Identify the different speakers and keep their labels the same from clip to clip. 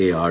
Speaker 1: AR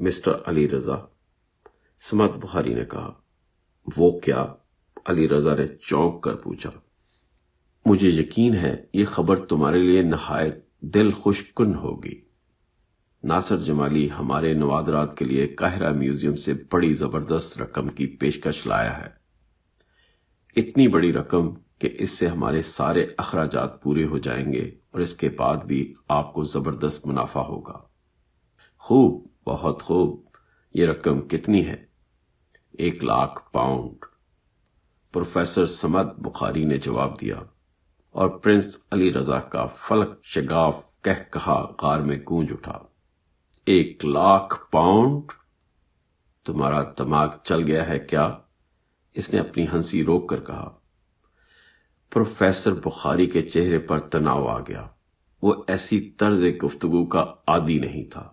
Speaker 1: mister Ali Raza, سمت بخاری نے کہا۔ وہ کیا؟ علی رضا نے چونک کر پوچھا۔ مجھے یقین ہے یہ خبر تمہارے لیے نہایت دل خوش کن ہوگی۔ ناصر جمالی ہمارے نوادرات کے لیے قاہرہ میوزیم سے بڑی زبردست رقم کی پیشکش لایا ہے، اتنی بڑی رقم کہ اس سے ہمارے سارے اخراجات پورے ہو جائیں گے اور اس کے بعد بھی آپ کو زبردست منافع ہوگا۔ خوب، بہت خوب۔ یہ رقم کتنی ہے؟ 1,00,000 پاؤنڈ، پروفیسر سمت بخاری نے جواب دیا، اور پرنس علی رضا کا فلک شگاف کہا غار میں گونج اٹھا۔ 1,00,000 پاؤنڈ؟ تمہارا دماغ چل گیا ہے کیا؟ اس نے اپنی ہنسی روک کر کہا۔ پروفیسر بخاری کے چہرے پر تناؤ آ گیا۔ وہ ایسی طرز گفتگو کا عادی نہیں تھا۔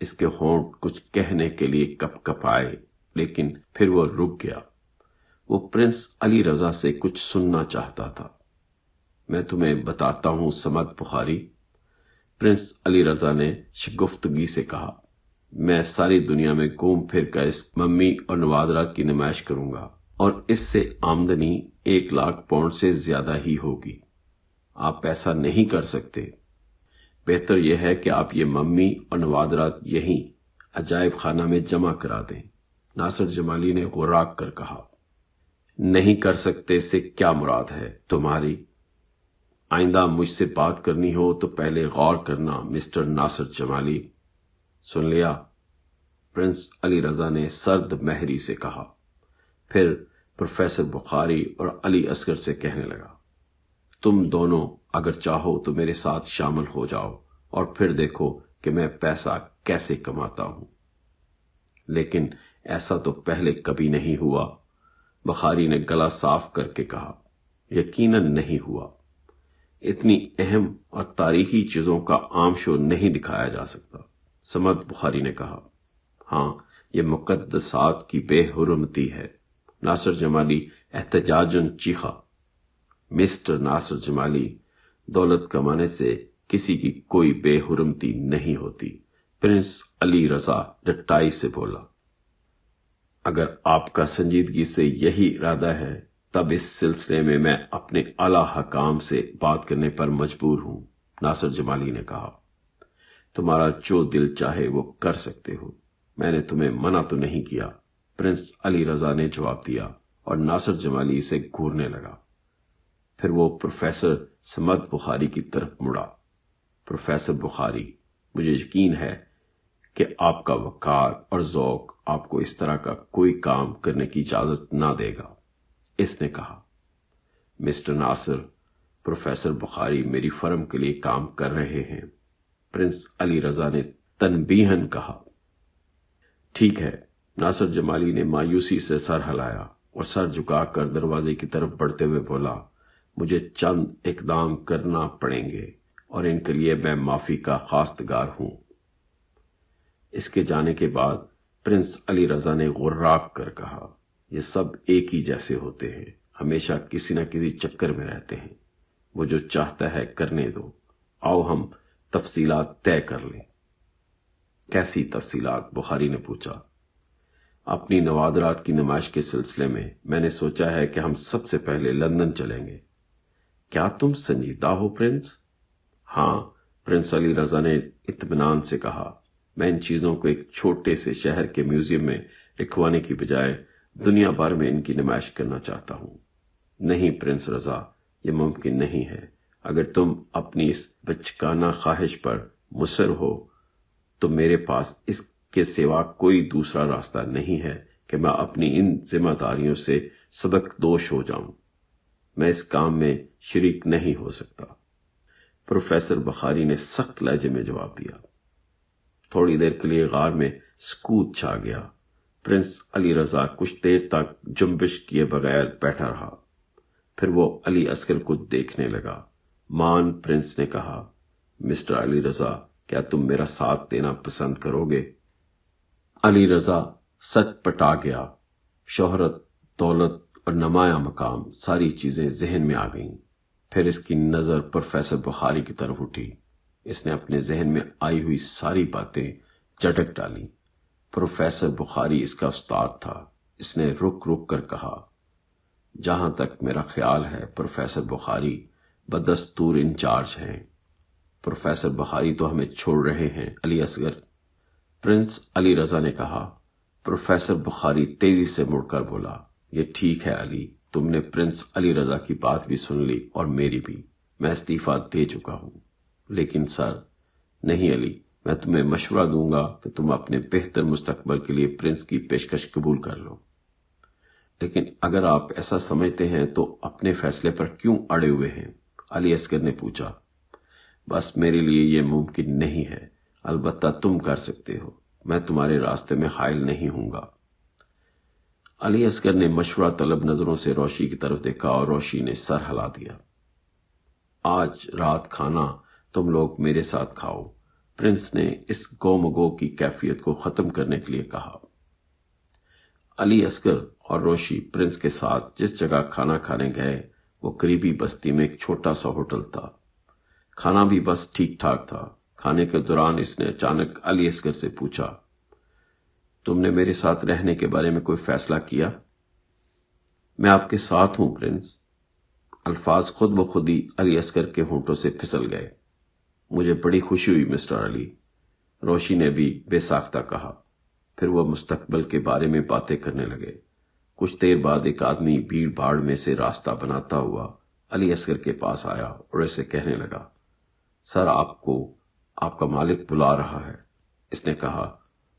Speaker 1: اس کے ہونٹ کچھ کہنے کے لیے کپ کپ آئے، لیکن پھر وہ رک گیا۔ وہ پرنس علی رضا سے کچھ سننا چاہتا تھا۔ میں تمہیں بتاتا ہوں سمت بخاری، پرنس علی رضا نے شگفتگی سے کہا، میں ساری دنیا میں گھوم پھر کر اس ممی اور نوادرات کی نمائش کروں گا، اور اس سے آمدنی 1,00,000 پاؤنڈ سے زیادہ ہی ہوگی۔ آپ ایسا نہیں کر سکتے۔ بہتر یہ ہے کہ آپ یہ ممی اور نوادرات یہیں عجائب خانہ میں جمع کرا دیں، ناصر جمالی نے غراق کر کہا۔ نہیں کر سکتے سے کیا مراد ہے تمہاری؟ آئندہ مجھ سے بات کرنی ہو تو پہلے غور کرنا مسٹر ناصر جمالی، سن لیا؟ پرنس علی رضا نے سرد مہری سے کہا۔ پھر پروفیسر بخاری اور علی اصغر سے کہنے لگا، تم دونوں اگر چاہو تو میرے ساتھ شامل ہو جاؤ اور پھر دیکھو کہ میں پیسہ کیسے کماتا ہوں۔ لیکن ایسا تو پہلے کبھی نہیں ہوا، بخاری نے گلا صاف کر کے کہا۔ یقیناً نہیں ہوا۔ اتنی اہم اور تاریخی چیزوں کا عام شو نہیں دکھایا جا سکتا، سمت بخاری نے کہا۔ ہاں، یہ مقدسات کی بے حرمتی ہے، ناصر جمالی احتجاجاً چیخا۔ مسٹر ناصر جمالی، دولت کمانے سے کسی کی کوئی بے حرمتی نہیں ہوتی، پرنس علی رضا ڈٹائی سے بولا۔ اگر آپ کا سنجیدگی سے یہی ارادہ ہے تب اس سلسلے میں اپنے اعلیٰ حکام سے بات کرنے پر مجبور ہوں، ناصر جمالی نے کہا۔ تمہارا جو دل چاہے وہ کر سکتے ہو، میں نے تمہیں منع تو نہیں کیا، پرنس علی رضا نے جواب دیا، اور ناصر جمالی سے گھورنے لگا۔ پھر وہ پروفیسر سمت بخاری کی طرف مڑا۔ پروفیسر بخاری، مجھے یقین ہے کہ آپ کا وقار اور ذوق آپ کو اس طرح کا کوئی کام کرنے کی اجازت نہ دے گا، اس نے کہا۔ مسٹر ناصر، پروفیسر بخاری میری فرم کے لیے کام کر رہے ہیں، پرنس علی رضا نے تنبیہاً کہا۔ ٹھیک ہے، ناصر جمالی نے مایوسی سے سر ہلایا اور سر جھکا کر دروازے کی طرف بڑھتے ہوئے بولا، مجھے چند اقدام کرنا پڑیں گے اور ان کے لیے میں معافی کا خواستگار ہوں۔ اس کے جانے کے بعد پرنس علی رضا نے غراق کر کہا، یہ سب ایک ہی جیسے ہوتے ہیں، ہمیشہ کسی نہ کسی چکر میں رہتے ہیں، وہ جو چاہتا ہے کرنے دو، آؤ ہم تفصیلات طے کر لیں۔ کیسی تفصیلات؟ بخاری نے پوچھا۔ اپنی نوادرات کی نمائش کے سلسلے میں نے سوچا ہے کہ ہم سب سے پہلے لندن چلیں گے۔ کیا تم سنجیدہ ہو پرنس؟ ہاں، پرنس علی رضا نے اطمینان سے کہا، میں ان چیزوں کو ایک چھوٹے سے شہر کے میوزیم میں رکھوانے کی بجائے دنیا بھر میں ان کی نمائش کرنا چاہتا ہوں۔ نہیں پرنس رضا، یہ ممکن نہیں ہے۔ اگر تم اپنی اس بچکانہ خواہش پر مصر ہو تو میرے پاس اس کے سوا کوئی دوسرا راستہ نہیں ہے کہ میں اپنی ان ذمہ داریوں سے سبق دوش ہو جاؤں۔ میں اس کام میں شریک نہیں ہو سکتا، پروفیسر بخاری نے سخت لہجے میں جواب دیا۔ تھوڑی دیر کے لیے غار میں سکوت چھا گیا۔ پرنس علی رضا کچھ دیر تک جنبش کیے بغیر بیٹھا رہا، پھر وہ علی اصغر کو دیکھنے لگا۔ مان پرنس نے کہا، مسٹر علی رضا، کیا تم میرا ساتھ دینا پسند کرو گے؟ علی رضا سچ پٹا گیا۔ شہرت، دولت اور نمایاں مقام، ساری چیزیں ذہن میں آ گئیں۔ پھر اس کی نظر پروفیسر بخاری کی طرف اٹھی۔ اس نے اپنے ذہن میں آئی ہوئی ساری باتیں جھٹک ڈالیں پروفیسر بخاری اس کا استاد تھا۔ اس نے رک رک کر کہا، جہاں تک میرا خیال ہے پروفیسر بخاری بدستور انچارج ہیں۔ پروفیسر بخاری تو ہمیں چھوڑ رہے ہیں علی اصغر۔ پرنس علی رضا نے کہا۔ پروفیسر بخاری تیزی سے مڑ کر بولا، یہ ٹھیک ہے علی، تم نے پرنس علی رضا کی بات بھی سن لی اور میری بھی، میں استعفیٰ دے چکا ہوں۔ لیکن سر، نہیں علی، میں تمہیں مشورہ دوں گا کہ تم اپنے بہتر مستقبل کے لیے پرنس کی پیشکش قبول کر لو۔ لیکن اگر آپ ایسا سمجھتے ہیں تو اپنے فیصلے پر کیوں اڑے ہوئے ہیں؟ علی اصغر نے پوچھا۔ بس میرے لیے یہ ممکن نہیں ہے، البتہ تم کر سکتے ہو، میں تمہارے راستے میں حائل نہیں ہوں گا۔ علی اصغر نے مشورہ طلب نظروں سے روشی کی طرف دیکھا اور روشی نے سر ہلا دیا۔ آج رات کھانا تم لوگ میرے ساتھ کھاؤ، پرنس نے اس گو مگو کی کیفیت کو ختم کرنے کے لیے کہا۔ علی اصغر اور روشی پرنس کے ساتھ جس جگہ کھانا کھانے گئے وہ قریبی بستی میں ایک چھوٹا سا ہوٹل تھا۔ کھانا بھی بس ٹھیک ٹھاک تھا۔ کھانے کے دوران اس نے اچانک علی اصغر سے پوچھا، تم نے میرے ساتھ رہنے کے بارے میں کوئی فیصلہ کیا؟ میں آپ کے ساتھ ہوں پرنس۔ الفاظ خود بخود ہی علی اصغر کے ہونٹوں سے پھسل گئے۔ مجھے بڑی خوشی ہوئی مسٹر علی، روشی نے بھی بے ساختہ کہا۔ پھر وہ مستقبل کے بارے میں باتیں کرنے لگے۔ کچھ دیر بعد ایک آدمی بھیڑ بھاڑ میں سے راستہ بناتا ہوا علی اصغر کے پاس آیا اور اسے کہنے لگا، سر، آپ کو آپ کا مالک بلا رہا ہے۔ اس نے کہا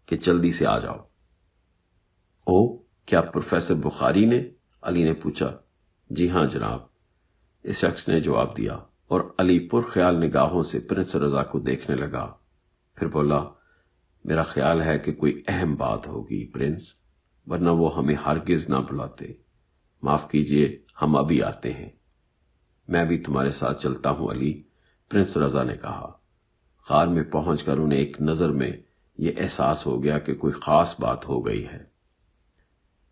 Speaker 1: کہ جلدی سے آ جاؤ۔ او، کیا پروفیسر بخاری نے؟ علی نے پوچھا۔ جی ہاں جناب، اس شخص نے جواب دیا، اور علی پرخیال نگاہوں سے پرنس رضا کو دیکھنے لگا۔ پھر بولا، میرا خیال ہے کہ کوئی اہم بات ہوگی پرنس، ورنہ وہ ہمیں ہرگز نہ بلاتے۔ معاف کیجئے، ہم ابھی آتے ہیں۔ میں بھی تمہارے ساتھ چلتا ہوں علی، پرنس رضا نے کہا۔ غار میں پہنچ کر انہیں ایک نظر میں یہ احساس ہو گیا کہ کوئی خاص بات ہو گئی ہے۔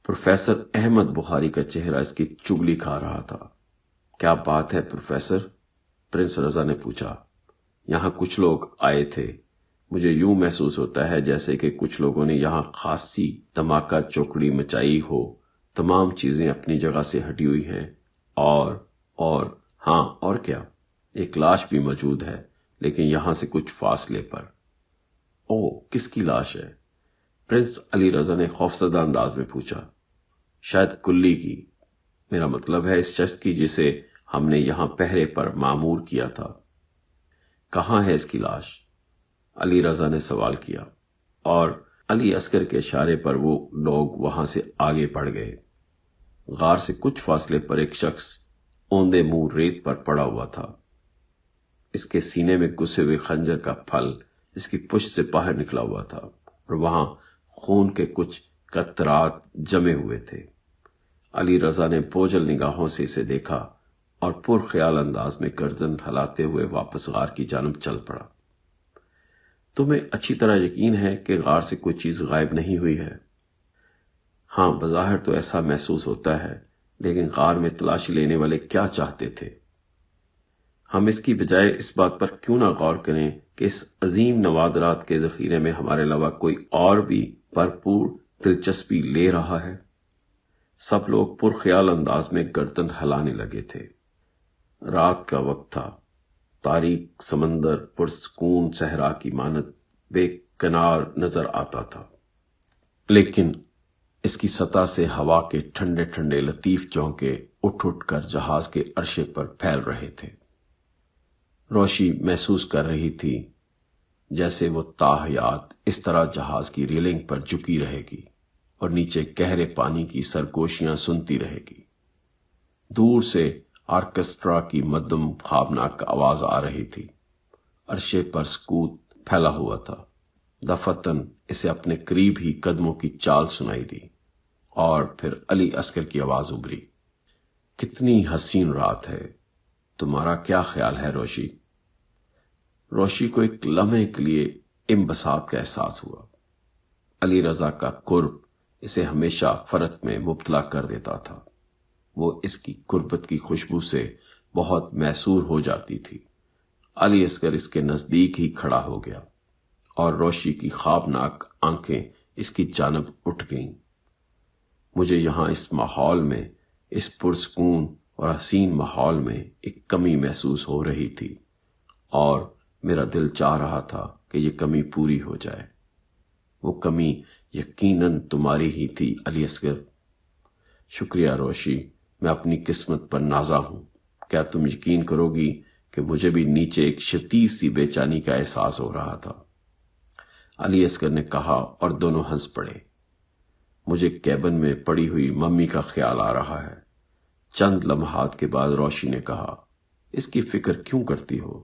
Speaker 1: پروفیسر احمد بخاری کا چہرہ اس کی چگلی کھا رہا تھا۔ کیا بات ہے پروفیسر؟ پرنس رضا نے پوچھا۔ یہاں کچھ لوگ آئے تھے، مجھے یوں محسوس ہوتا ہے جیسے کہ کچھ لوگوں نے یہاں خاصی دھماکہ چوکڑی مچائی ہو، تمام چیزیں اپنی جگہ سے ہٹی ہوئی ہیں، اور ہاں، اور کیا، ایک لاش بھی موجود ہے، لیکن یہاں سے کچھ فاصلے پر۔ او، کس کی لاش ہے؟ پرنس علی رضا نے خوفزدہ انداز میں پوچھا۔ شاید کلی کی، میرا مطلب ہے اس شخص کی جسے ہم نے یہاں پہرے پر معمور کیا تھا۔ کہاں ہے اس کی لاش؟ علی رضا نے سوال کیا، اور علی اصغر کے اشارے پر وہ لوگ وہاں سے آگے بڑھ گئے۔ غار سے کچھ فاصلے پر ایک شخص اوندے منہ ریت پر پڑا ہوا تھا۔ اس کے سینے میں گھسے ہوئے خنجر کا پھل اس کی پشت سے باہر نکلا ہوا تھا، اور وہاں خون کے کچھ قطرات جمے ہوئے تھے۔ علی رضا نے بوجھل نگاہوں سے اسے دیکھا اور پرخیال انداز میں گردن ہلاتے ہوئے واپس غار کی جانب چل پڑا۔ تمہیں اچھی طرح یقین ہے کہ غار سے کوئی چیز غائب نہیں ہوئی ہے؟ ہاں، بظاہر تو ایسا محسوس ہوتا ہے، لیکن غار میں تلاشی لینے والے کیا چاہتے تھے؟ ہم اس کی بجائے اس بات پر کیوں نہ غور کریں کہ اس عظیم نوادرات کے ذخیرے میں ہمارے علاوہ کوئی اور بھی بھرپور دلچسپی لے رہا ہے؟ سب لوگ پرخیال انداز میں گردن ہلانے لگے تھے۔ رات کا وقت تھا۔ تاریک سمندر پرسکون صحرا کی مانند بے کنار نظر آتا تھا، لیکن اس کی سطح سے ہوا کے ٹھنڈے ٹھنڈے لطیف جھونکے اٹھ اٹھ کر جہاز کے عرشے پر پھیل رہے تھے۔ روشی محسوس کر رہی تھی جیسے وہ تاحیات اس طرح جہاز کی ریلنگ پر جھکی رہے گی اور نیچے گہرے پانی کی سرگوشیاں سنتی رہے گی۔ دور سے آرکسٹرا کی مدھم خوابناک آواز آ رہی تھی۔ عرشے پر سکوت پھیلا ہوا تھا۔ دفتن اسے اپنے قریب ہی قدموں کی چال سنائی دی، اور پھر علی اصغر کی آواز ابھری، کتنی حسین رات ہے، تمہارا کیا خیال ہے روشی؟ روشی کو ایک لمحے کے لیے انبساط کا احساس ہوا۔ علی رضا کا قرب اسے ہمیشہ فرق میں مبتلا کر دیتا تھا۔ وہ اس کی قربت کی خوشبو سے بہت محصور ہو جاتی تھی۔ علی اصغر اس کے نزدیک ہی کھڑا ہو گیا، اور روشی کی خوابناک آنکھیں اس کی جانب اٹھ گئیں۔ مجھے یہاں اس ماحول میں، اس پرسکون اور حسین ماحول میں ایک کمی محسوس ہو رہی تھی، اور میرا دل چاہ رہا تھا کہ یہ کمی پوری ہو جائے۔ وہ کمی یقیناً تمہاری ہی تھی علی اصغر۔ شکریہ روشی، میں اپنی قسمت پر نازا ہوں۔ کیا تم یقین کرو گی کہ مجھے بھی نیچے ایک شدید سی بے چینی کا احساس ہو رہا تھا، علی اصغر نے کہا، اور دونوں ہنس پڑے۔ مجھے کیبن میں پڑی ہوئی ممی کا خیال آ رہا ہے۔ چند لمحات کے بعد روشی نے کہا، اس کی فکر کیوں کرتی ہو؟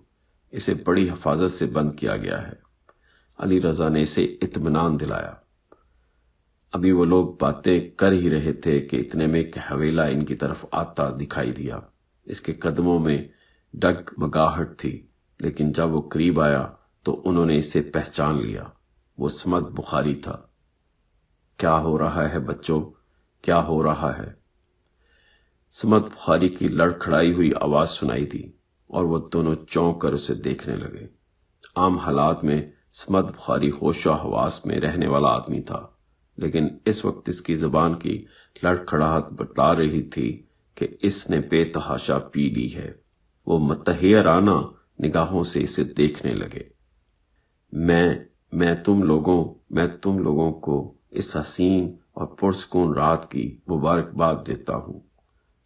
Speaker 1: اسے بڑی حفاظت سے بند کیا گیا ہے۔ علی رضا نے اسے اطمینان دلایا۔ ابھی وہ لوگ باتیں کر ہی رہے تھے کہ اتنے میں ایک حویلہ ان کی طرف آتا دکھائی دیا۔ اس کے قدموں میں ڈگمگاہٹ تھی، لیکن جب وہ قریب آیا تو انہوں نے اسے پہچان لیا۔ وہ سمت بخاری تھا۔ کیا ہو رہا ہے بچوں؟ کیا ہو رہا ہے؟ سمت بخاری کی لڑکھڑائی ہوئی آواز سنائی دی، اور وہ دونوں چونک کر اسے دیکھنے لگے۔ عام حالات میں سمت بخاری ہوش و حواس میں رہنے والا آدمی تھا، لیکن اس وقت اس کی زبان کی لڑکھڑاہٹ بتا رہی تھی کہ اس نے بے تحاشا پی لی ہے۔ وہ متحیرانہ نگاہوں سے اسے دیکھنے لگے۔ میں تم لوگوں کو اس حسین اور پرسکون رات کی مبارکباد دیتا ہوں،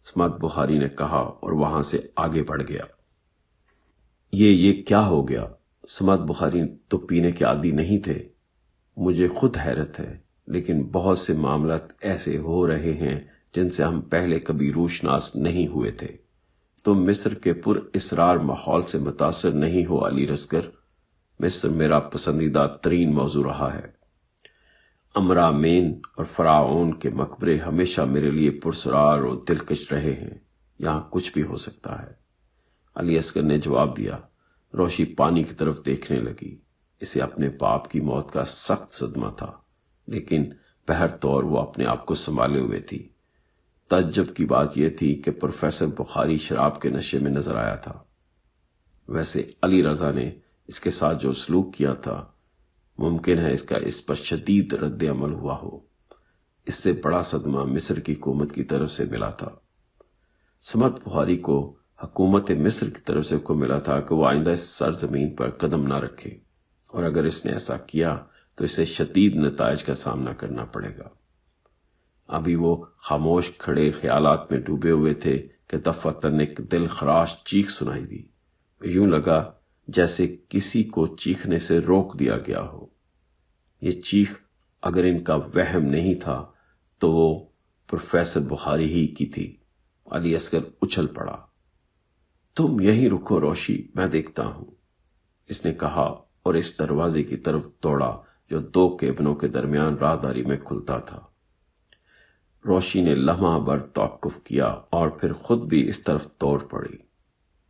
Speaker 1: سمت بخاری نے کہا، اور وہاں سے آگے بڑھ گیا۔ یہ کیا ہو گیا؟ سمت بخاری تو پینے کے عادی نہیں تھے۔ مجھے خود حیرت ہے، لیکن بہت سے معاملات ایسے ہو رہے ہیں جن سے ہم پہلے کبھی روشناس نہیں ہوئے تھے۔ تم مصر کے پر اسرار ماحول سے متاثر نہیں ہو علی اصغر؟ مصر میرا پسندیدہ ترین موضوع رہا ہے۔ امرامین اور فرعون کے مقبرے ہمیشہ میرے لیے پرسرار اور دلکش رہے ہیں۔ یہاں کچھ بھی ہو سکتا ہے، علی اصغر نے جواب دیا۔ روشی پانی کی طرف دیکھنے لگی۔ اسے اپنے باپ کی موت کا سخت صدمہ تھا، لیکن بہر طور وہ اپنے آپ کو سنبھالے ہوئے تھی۔ تعجب کی بات یہ تھی کہ پروفیسر بخاری شراب کے نشے میں نظر آیا تھا۔ ویسے علی رضا نے اس کے ساتھ جو سلوک کیا تھا، ممکن ہے اس کا اس پر شدید رد عمل ہوا ہو۔ اس سے بڑا صدمہ مصر کی حکومت کی طرف سے ملا تھا۔ سمت بخاری کو حکومت مصر کی طرف سے کو ملا تھا کہ وہ آئندہ اس سرزمین پر قدم نہ رکھے، اور اگر اس نے ایسا کیا تو اسے شدید نتائج کا سامنا کرنا پڑے گا۔ ابھی وہ خاموش کھڑے خیالات میں ڈوبے ہوئے تھے کہ دفعتاً ایک دل خراش چیخ سنائی دی۔ یوں لگا جیسے کسی کو چیخنے سے روک دیا گیا ہو۔ یہ چیخ اگر ان کا وہم نہیں تھا تو وہ پروفیسر بخاری ہی کی تھی۔ علی اصغر اچھل پڑا۔ تم یہیں رکو روشی، میں دیکھتا ہوں، اس نے کہا، اور اس دروازے کی طرف دوڑا جو دو کیبنوں کے درمیان راہداری میں کھلتا تھا۔ روشی نے لمحہ بھر توقف کیا اور پھر خود بھی اس طرف دوڑ پڑی۔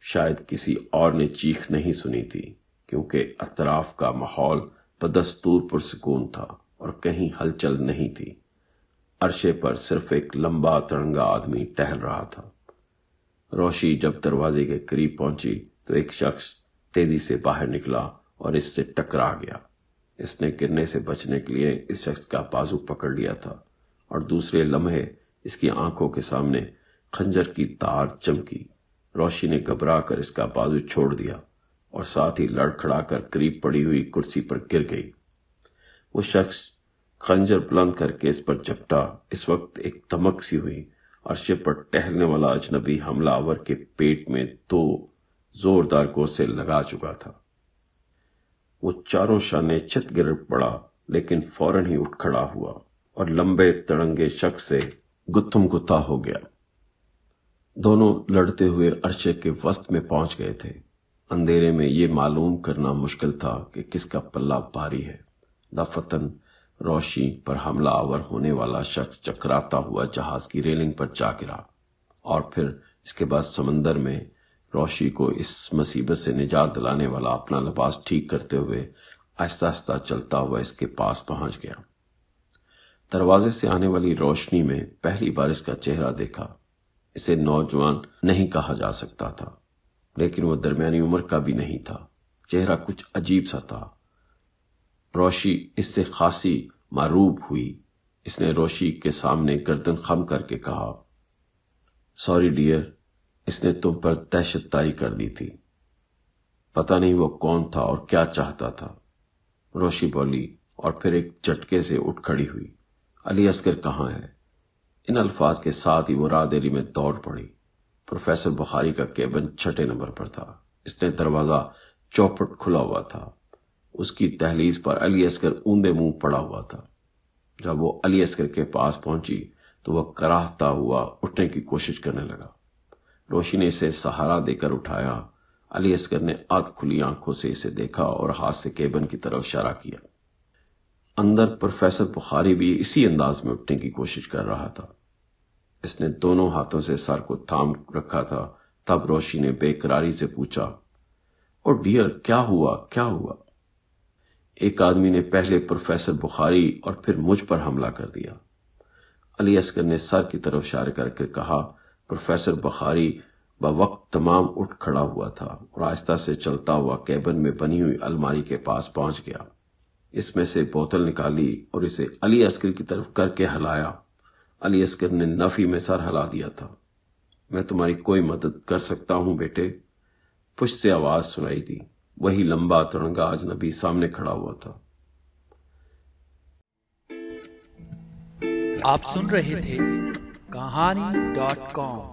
Speaker 1: شاید کسی اور نے چیخ نہیں سنی تھی، کیونکہ اطراف کا ماحول بدستور پرسکون تھا اور کہیں ہلچل نہیں تھی۔ عرشے پر صرف ایک لمبا تڑنگا آدمی ٹہل رہا تھا۔ روشی جب دروازے کے قریب پہنچی تو ایک شخص تیزی سے باہر نکلا اور اس سے ٹکرا گیا۔ اس نے گرنے سے بچنے کے لیے اس شخص کا بازو پکڑ لیا تھا، اور دوسرے لمحے اس کی آنکھوں کے سامنے خنجر کی تار چمکی۔ روشی نے گھبرا کر اس کا بازو چھوڑ دیا اور ساتھ ہی لڑکھڑا کر قریب پڑی ہوئی کرسی پر گر گئی۔ وہ شخص خنجر بلند کر کے اس پر جھپٹا۔ اس وقت ایک دھمک سی ہوئی۔ عرشے پر ٹہلنے والا اجنبی حملہ آور کے پیٹ میں 2 زوردار گوسے لگا چکا تھا۔ وہ چاروں شانے چت گر پڑا، لیکن فوراً ہی اٹھ کھڑا ہوا اور لمبے تڑنگے شخص سے گتھم گتھا ہو گیا۔ دونوں لڑتے ہوئے عرشے کے وسط میں پہنچ گئے تھے۔ اندھیرے میں یہ معلوم کرنا مشکل تھا کہ کس کا پلہ بھاری ہے۔ دفعتاً روشی پر حملہ آور ہونے والا شخص چکراتا ہوا جہاز کی ریلنگ پر جا گرا، اور پھر اس کے بعد سمندر میں روشی کو اس مصیبت سے نجات دلانے والا اپنا لباس ٹھیک کرتے ہوئے آہستہ آہستہ چلتا ہوا اس کے پاس پہنچ گیا۔ دروازے سے آنے والی روشنی میں پہلی بار اس کا چہرہ دیکھا۔ اسے نوجوان نہیں کہا جا سکتا تھا، لیکن وہ درمیانی عمر کا بھی نہیں تھا۔ چہرہ کچھ عجیب سا تھا۔ روشی اس سے خاصی معروب ہوئی، اس نے روشی کے سامنے گردن خم کر کے کہا، سوری ڈیئر، اس نے تم پر دہشت طاری کر دی تھی۔ پتہ نہیں وہ کون تھا اور کیا چاہتا تھا، روشی بولی اور پھر ایک جھٹکے سے اٹھ کھڑی ہوئی۔ علی اصغر کہاں ہے؟ ان الفاظ کے ساتھ ہی وہ راہ دہلی میں دوڑ پڑی۔ پروفیسر بخاری کا کیبن 6 نمبر پر تھا۔ اس نے دروازہ چوپٹ کھلا ہوا تھا۔ اس کی دہلیز پر علی اصغر اوندے منہ پڑا ہوا تھا۔ جب وہ علی اصغر کے پاس پہنچی تو وہ کراہتا ہوا اٹھنے کی کوشش کرنے لگا۔ روشی نے اسے سہارا دے کر اٹھایا۔ علی اصغر نے آدھ کھلی آنکھوں سے اسے دیکھا اور ہاتھ سے کیبن کی طرف اشارہ کیا۔ اندر پروفیسر بخاری بھی اسی انداز میں اٹھنے کی کوشش کر رہا تھا۔ اس نے دونوں ہاتھوں سے سر کو تھام رکھا تھا۔ تب روشی نے بے قراری سے پوچھا، او ڈیئر، کیا ہوا کیا ہوا؟ ایک آدمی نے پہلے پروفیسر بخاری اور پھر مجھ پر حملہ کر دیا۔ علی اصغر نے سر کی طرف اشارہ کر کے کہا۔ پروفیسر بخاری بوقت تمام اٹھ کھڑا ہوا تھا اور آہستہ سے چلتا ہوا کیبن میں بنی ہوئی الماری کے پاس پہنچ گیا۔ اس میں سے بوتل نکالی اور اسے علی اصغر کی طرف کر کے ہلایا۔ علی اصغر نے نفی میں سر ہلا دیا تھا۔ میں تمہاری کوئی مدد کر سکتا ہوں بیٹے؟ پشت سے آواز سنائی دی۔ وہی لمبا تڑنگا اجنبی سامنے کھڑا ہوا تھا۔
Speaker 2: آپ سن رہے تھے کہانی.com